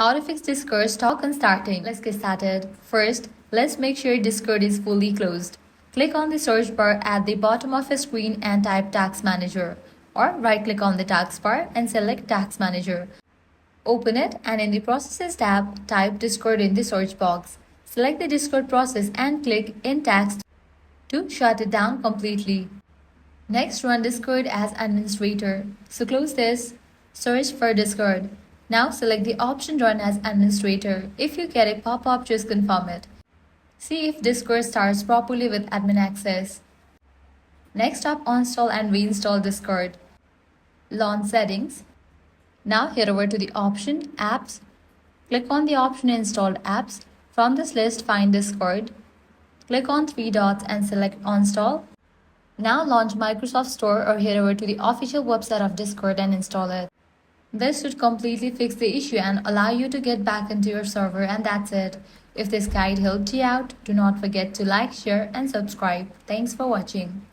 How to fix Discord stock on starting. Let's get started. First, let's make sure Discord is fully closed. Click on the search bar at the bottom of your screen and type Task Manager, or right-click on the taskbar and select Task Manager. Open it and in the Processes tab, type Discord in the search box. Select the Discord process and click in Task to shut it down completely. Next, run Discord as administrator. So close this, search for Discord. Now select the option Run as administrator. If you get a pop-up, just confirm it. See if Discord starts properly with admin access. Next up, uninstall and reinstall Discord. Launch Settings. Now head over to the option Apps. Click on the option Installed Apps. From this list, find Discord. Click on three dots and select Uninstall. Now launch Microsoft Store or head over to the official website of Discord and install it. This should completely fix the issue and allow you to get back into your server, and that's it. If this guide helped you out, do not forget to like, share and subscribe. Thanks for watching.